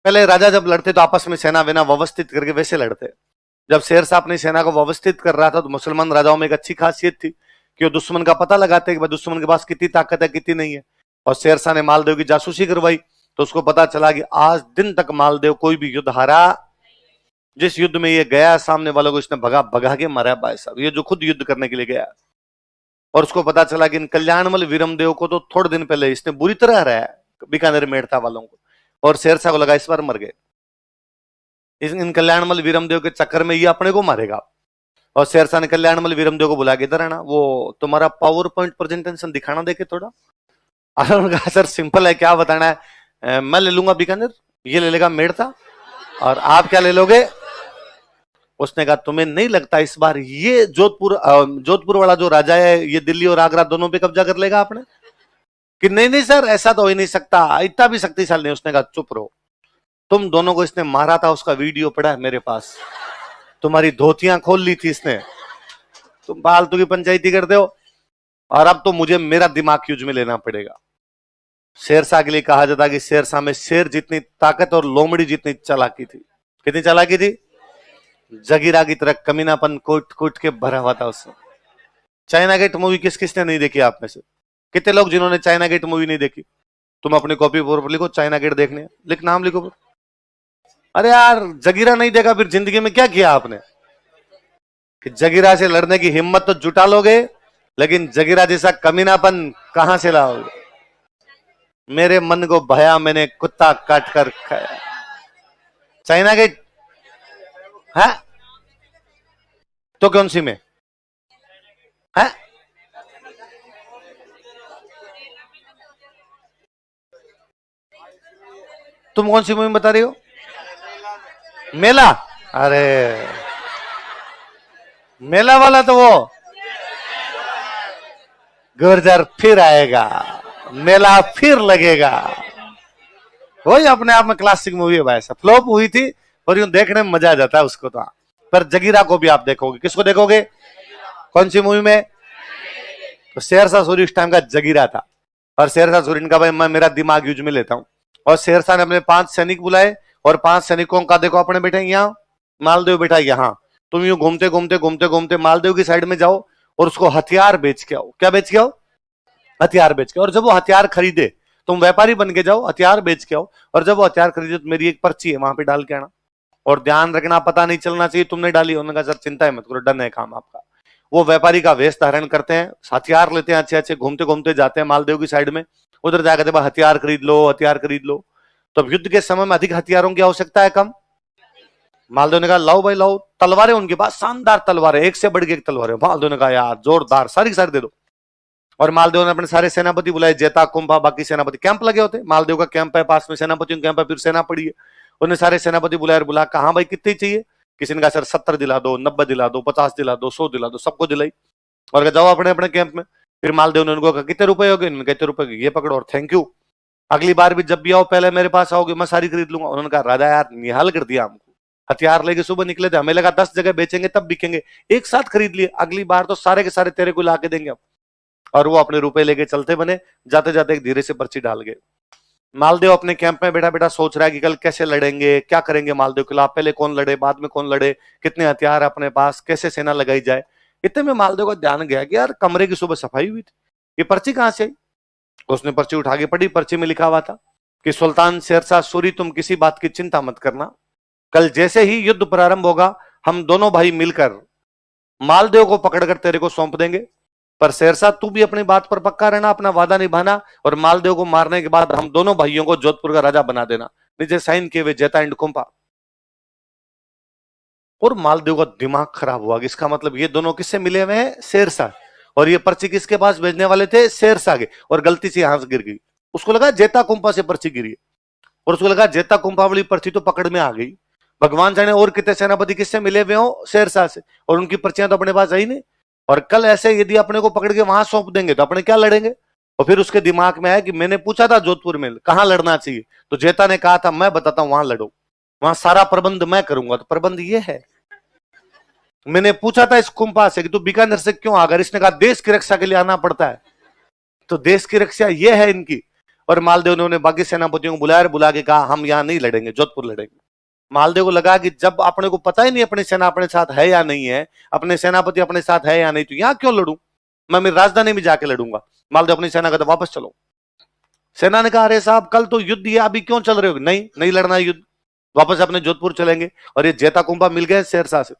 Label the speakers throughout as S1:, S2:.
S1: पहले राजा जब लड़ते तो आपस में सेना वेना व्यवस्थित करके वैसे लड़ते। जब शेरशाह अपनी सेना को व्यवस्थित कर रहा था तो मुसलमान राजाओं में एक अच्छी खासियत थी कि वो दुश्मन का पता लगाते कि भाई दुश्मन के पास कितनी ताकत है कितनी नहीं है। और शेरशाह ने मालदेव की जासूसी करवाई तो उसको पता चला कि आज दिन तक मालदेव कोई भी युद्ध हारा, जिस युद्ध में ये गया सामने वालों को इसने भगा भगा के मारा भाई साहब, ये जो खुद युद्ध करने के लिए गया। और उसको पता चला कि इन कल्याणमल वीरमदेव को तो थोड़े दिन पहले इसने बुरी तरह हराया है बीकानेर मेड़ता वालों को, और शेरशाह को लगा इस बार मर गए, इन कल्याणमल वीरमदेव के चक्कर में ये अपने को मारेगा। और शेरशाह ने कल्याणमल वीरमदेव को बुला के इधर आना, वो तुम्हारा पावर पॉइंट प्रेजेंटेशन दिखाना देखे थोड़ा। उन्होंने कहा सर सिंपल है, क्या बताना है, मैं ले लूंगा बीकानेर, ये ले लेगा मेड़ता, और आप क्या ले लोगे। उसने कहा तुम्हें नहीं लगता इस बार ये जोधपुर वाला जो राजा है ये दिल्ली और आगरा दोनों पे कब्जा कर लेगा आपने। कि नहीं नहीं सर ऐसा तो हो ही नहीं सकता, इतना भी शक्तिशाली नहीं। उसने कहा चुप रहो, तुम दोनों को इसने मारा था उसका वीडियो पड़ा है मेरे पास, तुम्हारी धोतियां खोल ली थी इसने, तुम फालतू की पंचायती करते हो, और अब तो मुझे मेरा दिमाग यूज में लेना पड़ेगा। शेरशाह के लिए कहा जाता कि शेरशाह में शेर जितनी ताकत और लोमड़ी जितनी चालाकी थी। कितनी चालाकी थी, जगीरा की तरह कमीनापन कोट कोट के भरा हुआ था उसमें। चाइना गेट मूवी किस किसने नहीं देखी आप में से, कितने लोग जिन्होंने चाइना गेट मूवी नहीं देखी, तुम अपनी कॉपी पर लिखो चाइना गेट देखने, लिख नाम लिखो। अरे यार जगीरा नहीं देखा फिर जिंदगी में क्या किया आपने। कि जगीरा से लड़ने की हिम्मत तो जुटा लोगे, लेकिन जगीरा जैसा कमीनापन कहां से लाओगे। मेरे मन को भया मैंने कुत्ता काट कर खाया। चाइना गेट है तो कौन सी में है, तुम कौन सी मूवी बता रही हो, मेला। अरे मेला वाला तो वो गुर्जर फिर आएगा, मेला फिर लगेगा, वही अपने आप में क्लासिक मूवी है भाई साहब। फ्लॉप हुई थी और यूं देखने में मजा आ जाता है उसको तो। पर जगीरा को भी आप देखोगे, किसको देखोगे, कौन सी मूवी में, तो शेरशाह सूरी इस टाइम का जगीरा था। और शेरशाह सूरी ने कहा भाई मैं मेरा दिमाग यूज में लेता हूं, और शेरशाह ने अपने 5 सैनिक बुलाए, और 5 सैनिकों का देखो अपने बेटे यहाँ, मालदेव बेटा यहाँ, तुम यूं घूमते घूमते घूमते घूमते मालदेव की साइड में जाओ और उसको हथियार बेच के आओ। क्या बेच के आओ, हथियार बेच के। और जब वो हथियार खरीदे, तुम व्यापारी बन के जाओ हथियार बेच के आओ, और जब वो हथियार खरीदे तो मेरी एक पर्ची है वहां पे डाल के आना, और ध्यान रखना पता नहीं चलना चाहिए तुमने डाली। उन्होंने कहा सर चिंता मत करो, डन है काम आपका। वो व्यापारी का वेश धारण करते हैं, हथियार लेते हैं, अच्छे अच्छे घूमते घूमते जाते हैं मालदेव की साइड में, उधर जाकर हथियार खरीद लो हथियार खरीद लो। तो युद्ध के समय में अधिक हथियारों की आवश्यकता है कम। मालदेव ने कहा लाओ भाई लाओ, तलवारें उनके पास शानदार तलवारें, एक से बढ़ के एक तलवारें। मालदेव ने कहा यार जोरदार, सारी की सारी दे दो। और मालदेव ने अपने सारे सेनापति बुलाए, जेता कुंभा बाकी सेनापति, कैंप लगे होते, मालदेव का कैंप है पास में, सेनापतियों कैंप है, फिर सेना पड़ी है। उन्हें सारे सेनापति बुलाए और बुला कहा भाई कितनी चाहिए, किसी ने कहा सर 70 दिला दो, 90 दिला दो, 50 दिला दो, 100 दिला दो, सबको दिलाई। और जाओ अपने अपने कैंप में। फिर मालदेव ने उनको कहा कितने रुपए हो गए, इन्होंने कितने रुपए, ये पकड़ो और थैंक यू, अगली बार भी जब भी आओ पहले मेरे पास आओगे, मैं सारी खरीद लूंगा। उन्होंने कहा राजा यार निहाल कर दिया हमको, हथियार लेके सुबह निकले थे, हमें लगा 10 जगह बेचेंगे तब बिकेंगे, एक साथ खरीद लिए, अगली बार तो सारे के सारे तेरे को ला के देंगे हम। और वो अपने रुपए लेके चलते बने, जाते जाते एक धीरे से पर्ची डाल गए। मालदेव अपने कैंप में बैठा बैठा सोच रहा है कि कल कैसे लड़ेंगे, क्या करेंगे मालदेव के खिलाफ, पहले कौन लड़े बाद में कौन लड़े, कितने हथियार अपने पास, कैसे सेना लगाई जाए। इतने में मालदेव का ध्यान गया कि यार कमरे की सुबह सफाई हुई थी, ये पर्ची कहां से आई। उसने पर्ची उठा के पढ़ी, पर्ची में लिखा हुआ था कि सुल्तान शेरशाह सूरी तुम किसी बात की चिंता मत करना, कल जैसे ही युद्ध प्रारंभ होगा हम दोनों भाई मिलकर मालदेव को पकड़कर तेरे को सौंप देंगे, पर शेरशाह तू भी अपनी बात पर पक्का रहना, अपना वादा निभाना, और मालदेव को मारने के बाद हम दोनों भाइयों को जोधपुर का राजा बना देना। नीचे साइन किए हुए जेता एंड कुंपा। और मालदेव का दिमाग खराब हुआ, इसका मतलब ये दोनों किससे मिले हुए हैं, शेरशाह, और ये पर्ची किसके पास भेजने वाले थे, शेरशाह के, और गलती से यहां से गिर गई। उसको लगा जेता कुंपा से पर्ची गिरी, और उसको लगा जेता कुंपा वाली पर्ची तो पकड़ में आ गई, भगवान जाने और कितने सेनापति किससे मिले हुए हो, शेरशाह से, और उनकी पर्चियां तो अपने पास आई नहीं। और कल ऐसे यदि अपने को पकड़ के वहां सौंप देंगे तो अपने क्या लड़ेंगे। और फिर उसके दिमाग में आया कि मैंने पूछा था जोधपुर में कहां लड़ना चाहिए, तो जेता ने कहा था मैं बताता हूं वहां लड़ो, वहां सारा प्रबंध मैं करूंगा। तो प्रबंध ये है, मैंने पूछा था इस कुंपा से कि तू बीकानेर से क्यों आ गया, इसने कहा देश की रक्षा के लिए आना पड़ता है, तो देश की रक्षा ये है इनकी। और मालदेव ने उन्हें बाकी सेनापतियों को बुलाया, बुला के कहा हम यहां नहीं लड़ेंगे, जोधपुर लड़ेंगे। मालदेव को लगा कि जब अपने को पता ही नहीं अपनी सेना अपने साथ है या नहीं है, अपने सेनापति अपने साथ है या नहीं, तो यहां क्यों लड़ूं, मैं मेरी राजधानी में जाके लड़ूंगा। मालदेव अपनी सेना कहता वापस चलो। सेना ने कहा अरे साहब कल तो युद्ध है, अभी क्यों चल रहे हो? नहीं नहीं लड़ना युद्ध, वापस अपने जोधपुर चलेंगे। और ये जेता कुंभा मिल गए शेरशाह से,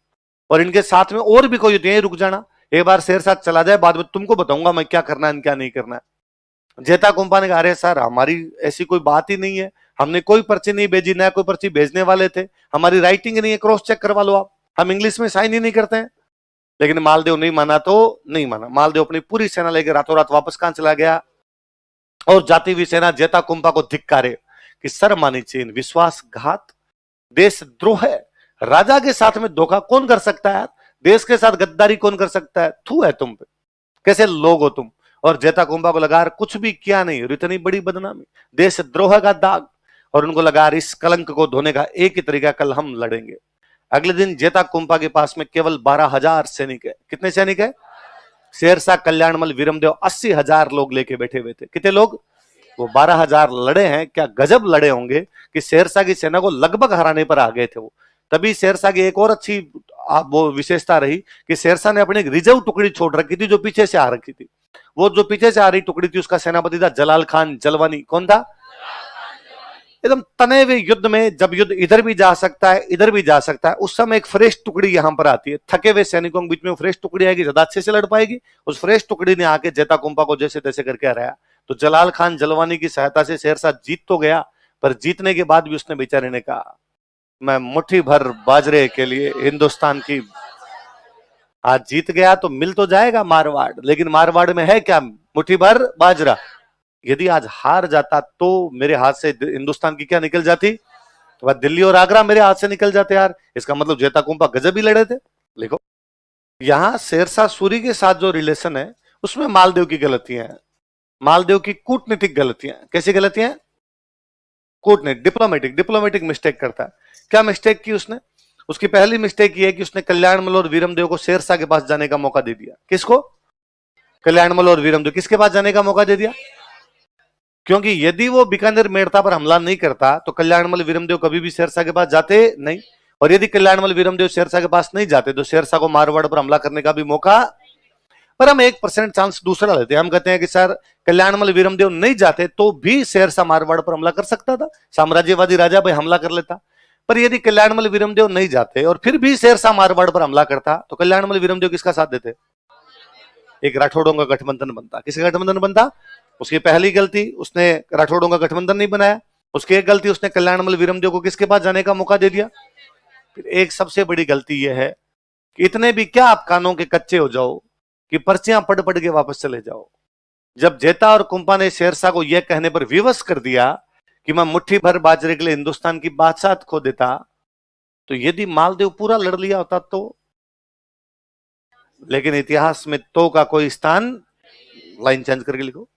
S1: और इनके साथ में और भी कोई युद्ध, यहीं रुक जाना, एक बार शेरशाह चला जाए, बाद में तुमको बताऊंगा मैं क्या करना है क्या नहीं करना है। जेता कुंभा ने कहा अरे सर हमारी ऐसी कोई बात ही नहीं है, हमने कोई पर्ची नहीं भेजी, ना कोई पर्ची भेजने वाले थे, हमारी राइटिंग नहीं है, क्रॉस चेक करवा लो आप, हम इंग्लिश में साइन ही नहीं करते हैं। लेकिन मालदेव नहीं माना तो नहीं माना। मालदेव अपनी पूरी सेना लेकर रातों रात वापस कहां चला गया, और जाती हुई सेना जेता कुंभा को धिक्कारे कि सर मानी चीन, विश्वासघात, देशद्रोह है, राजा के साथ में धोखा कौन कर सकता है, देश के साथ गद्दारी कौन कर सकता है, थू है तुम पे, कैसे लोग हो तुम। और जेता कुंभा को लगा कुछ भी किया नहीं, इतनी बड़ी बदनामी, देशद्रोह का दाग, और उनको लगा इस कलंक को धोने का एक ही तरीका, कल हम लड़ेंगे। अगले दिन जेता कुंभा के पास में केवल 12,000 सैनिक है। कितने सैनिक है? शेरशाह, कल्याणमल, वीरमदेव 80,000 लोग लेके बैठे हुए थे। कितने लोग? वो 12,000 लड़े हैं, क्या गजब लड़े होंगे कि शेरशाह की सेना को लगभग हराने पर आ गए थे वो। तभी शेरशाह की एक और अच्छी वो विशेषता रही कि शेरशाह ने अपनी रिजर्व टुकड़ी छोड़ रखी थी जो पीछे से आ रखी थी। वो जो पीछे से आ रही टुकड़ी थी उसका सेनापति था जलाल खान जलवानी। कौन था? एकदम तने हुए युद्ध में, जब युद्ध इधर भी जा सकता है इधर भी जा सकता है, उस समय एक फ्रेश टुकड़ी यहां पर आती है। थके हुए सैनिकों के बीच में फ्रेश टुकड़ी आएगी, ज्यादा अच्छे से लड़ पाएगी। उस फ्रेश टुकड़ी ने आके जेता कुंभा को जैसे तैसे करके हराया। तो जलाल खान जलवानी की सहायता से शेरशाह जीत तो गया, पर जीतने के बाद भी उसने बेचारे ने कहा मैं मुट्ठी भर बाजरे के लिए हिंदुस्तान की, आज जीत गया तो मिल तो जाएगा मारवाड़, लेकिन मारवाड़ में है क्या? मुट्ठी भर बाजरा। यदि आज हार जाता तो मेरे हाथ से हिंदुस्तान की क्या निकल जाती? तो दिल्ली और आगरा मेरे हाथ से निकल जाते यार। इसका मतलब जेता कुंभा गजब ही लड़े थे। देखो यहां शेरशाह सूरी के साथ जो रिलेशन है उसमें मालदेव की गलतियां हैं, मालदेव की कूटनीतिक गलतियां। कैसी गलतियां? कूटनीति, डिप्लोमेटिक मिस्टेक करता है। क्या मिस्टेक की उसने? उसकी पहली मिस्टेक ये है कि उसने कल्याणमल और वीरमदेव को शेरशाह के पास जाने का मौका दे दिया। किसको? कल्याणमल और वीरमदेव किसके पास जाने का मौका दे दिया? क्योंकि यदि वो बीकानेर मेड़ता पर हमला नहीं करता तो कल्याणमल वीरमदेव कभी भी शेरशाह के पास जाते नहीं, और यदि कल्याणमल वीरमदेव शेरशाह के पास नहीं जाते तो शेरशाह को मारवाड़ पर हमला करने का भी मौका। पर हम 1% चांस दूसरा लेते हैं, हम कहते हैं कि सर कल्याणमल वीरमदेव नहीं जाते तो भी शेरशाह मारवाड़ पर हमला कर सकता था, साम्राज्यवादी राजा भाई हमला कर लेता। पर यदि कल्याणमल वीरमदेव नहीं जाते और फिर भी शेरशाह मारवाड़ पर हमला करता तो कल्याणमल वीरमदेव किसका साथ देते? एक राठौड़ों का गठबंधन बनता। किसका गठबंधन बनता? उसकी पहली गलती, उसने राठौड़ों का गठबंधन नहीं बनाया। उसकी एक गलती, उसने कल्याणमल वीरमदेव को किसके पास जाने का मौका दे दिया। फिर एक सबसे बड़ी गलती यह है कि इतने भी क्या आप कानों के कच्चे हो जाओ कि पर्चियां पढ़ पढ़ के वापस चले जाओ। जब जेता और कुंभा ने शेरशाह को यह कहने पर विवश कर दिया कि मैं मुट्ठी भर बाजरे के लिए हिंदुस्तान की बादशाह खो देता, तो यदि मालदेव पूरा लड़ लिया होता तो। लेकिन इतिहास में तो का कोई स्थान, लाइन चेंज करके लिखो,